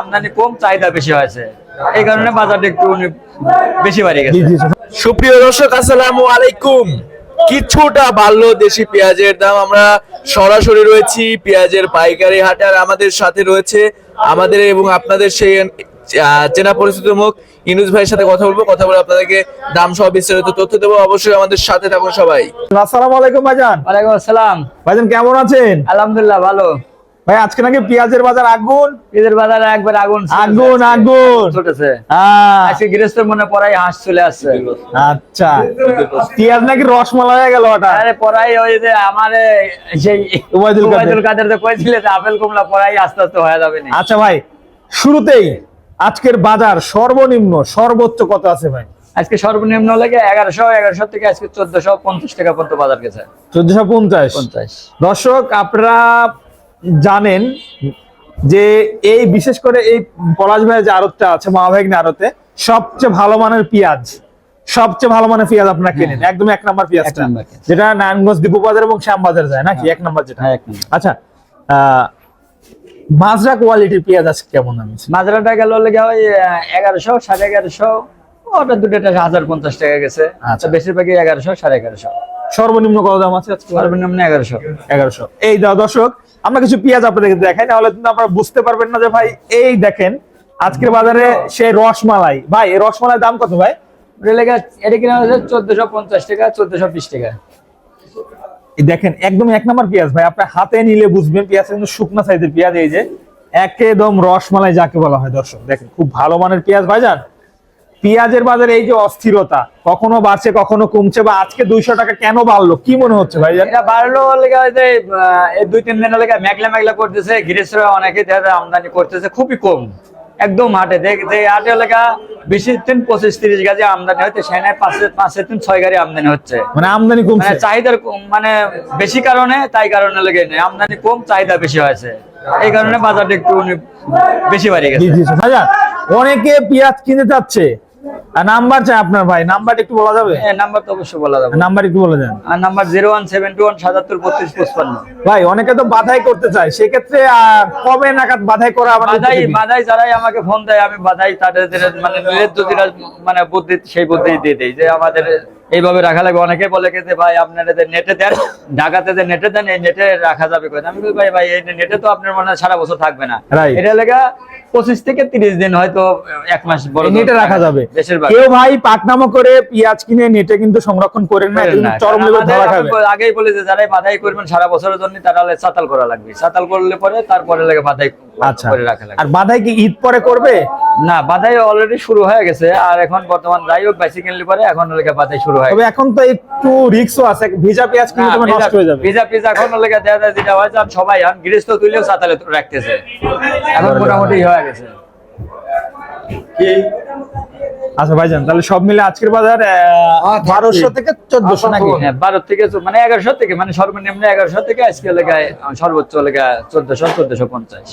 আমদানি কম, চাহিদা বেশি হয়েছে, এই কারণে বাজারটা একটু বেশি বাড়ি গেছে। সুপ্রিয় দর্শক, আসসালামু আলাইকুম। কিছুটা বাড়লো দেশি পেঁয়াজের দাম। আমরা সরাসরি রয়েছি পেঁয়াজের পাইকারি হাটে, আর আমাদের সাথে রয়েছে আমাদের এবং আপনাদের সেই চেনা পরিচিত মুখ ইনুস ভাইয়ের সাথে কথা বলে আপনাদেরকে দাম সহ বিস্তারিত তথ্য দেবো। অবশ্যই আমাদের সাথে থাকুন সবাই। আসসালামু আলাইকুম ভাইজান। ওয়ালাইকুম আসসালাম। ভাইজান কেমন আছেন? আলহামদুলিল্লাহ ভালো। ভাই আজকে নাকি পেঁয়াজের বাজার আগুন? পেঁয়াজের বাজারে একবার আগুন আগুন আগুন চলতেছে। হ্যাঁ, আজকে গৃহস্থের মনে পড়াই হাঁস চলে আসছে। আচ্ছা, পেঁয়াজ নাকি রসমালাই হয়ে গেল ওটা। আরে পড়াই ওই যে আমার সেই ওবায়দুল কাদের তো কইছিলে যে আপেল কমলা পড়াই আস্তে আস্তে হয়ে যাবে না। আচ্ছা ভাই, শুরুতেই আজকের বাজার সর্বনিম্ন সর্বোচ্চ কত আছে ভাই? আজকে সর্বনিম্ন লাগে 1100 থেকে আজকে 1450 টাকা পর্যন্ত বাজার গেছে। 1450। দর্শক, আপনারা জানেন যে এই বিশেষ করে এই পলাশ ভাইয়ের যে আড়তটা আছে, মহাভাগ্নে আড়তে সবচেয়ে ভালো মানের পেঁয়াজ, আপনারা কেনেন। একদম এক নাম্বার পেঁয়াজটা, যেটা নারায়ণগঞ্জ দীপু বাজার এবং শ্যামবাজার যায় নাকি এক নাম্বার যেটা। আচ্ছা, মাজরা কোয়ালিটির পেঁয়াজ আছে কেমন দাম? মাজরাটা গেল লেগে ওই 1100 1150, ওটা দুটোটা 1050 টাকা গেছে। আচ্ছা, বেশিরভাগই 1100 1150। সর্বনিম্ন কত দাম আছে আজকে? সর্বনিম্ন 1100। এই দাও দর্শক, আমরা কিছু পেঁয়াজ আপনাদেরকে দেখাই, নাহলে কিন্তু আপনারা বুঝতে পারবেন না যে ভাই এই দেখেন আজকের বাজারে সেই রসমালাই। ভাই এই রসমালাই দাম কত ভাই? এটা কিনা হচ্ছে 1450 টাকা, 1420 টাকা। এই দেখেন একদম এক নাম্বার পেঁয়াজ ভাই, আপনি হাতে নিলে বুঝবেন পেঁয়াজ কিন্তু শুকনা সাইজের পেঁয়াজ। এই যে একদম রসমালাই যাকে বলা হয়। দর্শক দেখেন, খুব ভালো মানের পেঁয়াজ ভাইজান। পেঁয়াজের বাজারে এই যে অস্থিরতা, কখনো বাড়ছে কখনো কমছে, বা আজকে 200 টাকা কেন বাড়লো কি মনে হচ্ছে ভাইজান? এটা বাড়লো লেগে যে এই 2-3 দিন লেগে মেঘলা করতেছে। গৃহস্থরা অনেকে আমদানি করতেছে খুবই কম, একদম হাটে যে হাটে লেগা 20-30 গাড়ি আমদানি হচ্ছে, সেখানে 5-6 গাড়ি আমদানি হচ্ছে। মানে আমদানি কমছে, চাহিদার মানে বেশি কারণে, তাই কারণে লেগে নেই, আমদানি কম চাহিদা বেশি হয়েছে, এই কারণে বাজারটা একটু বেশি বাড়ি গেছে। ভাইজান অনেকে পেঁয়াজ কিনতে চাচ্ছে, নাম্বার চাই আপনার ভাই, নাম্বারটা একটু বলা যাবে? হ্যাঁ, নাম্বার তো অবশ্যই বলা যাবে। নাম্বার একটু বলে দেন। আর নাম্বার 01721 ভাই অনেকে তো বাধাই করতে চায়, সেক্ষেত্রে কবে নাগাদ বাধাই করা? বাধাই যারাই আমাকে ফোন দেয়, আমি বাধাই তাদের মানে মানে বুদ্ধি, সেই বুদ্ধি দিয়ে দেই যে আমাদের এইভাবে রাখা লাগবে। অনেকে বলে যে ভাই আপনারা নেটে দেন, ঢাকাতে যে নেটে দেন, এই নেটে রাখা যাবে। আমি বলি ভাই এই নেটে তো আপনার মনে হয় সারা বছর থাকবে না, এটা লেগা 25 থেকে 30 দিন, হয়তো 1 মাস বড় নেটে রাখা যাবে। বেশিরভাগ কেউ ভাই পাকনামা করে পেঁয়াজ কিনে নেটে কিন্তু সংরক্ষণ করেন না, চরম লেভেল ধরা খাবে। আগেই বলে যে যারাই বাধাই করবেন সারা বছরের জন্য, তারা চাতাল করা লাগবে। চাতাল করলে পরে তারপরে লাগে বাধাই করে রাখা লাগবে। আর বাধাই কি ঈদ পরে করবে? না, বাধাই অলরেডি শুরু হয়ে গেছে, আর এখন বর্তমান যাই হোক বাইসিকেল পরে এখন লেগে বাধাই শুরু হয়। তবে এখন তো একটু রিস্কও আছে, ভিজা পেঁয়াজ কিনলে তোমার নষ্ট হয়ে যাবে। ভিজা এখন লেগে দেখা যায় যেটা হয়, সবাই এখন গৃহস্থ তুলেও চাতালে রাখতেছে, এখন মোটামুটি হয়ে গেছে। আচ্ছা ভাইজান, তাহলে সব মিলে আজকের বাজার 1200 থেকে 1400 নাকি? হ্যাঁ, 12 থেকে মানে 1100 থেকে, মানে সর্বনিম্ন 1100 থেকে আজকে লেগে সর্বোচ্চ লেগে 1400 1450।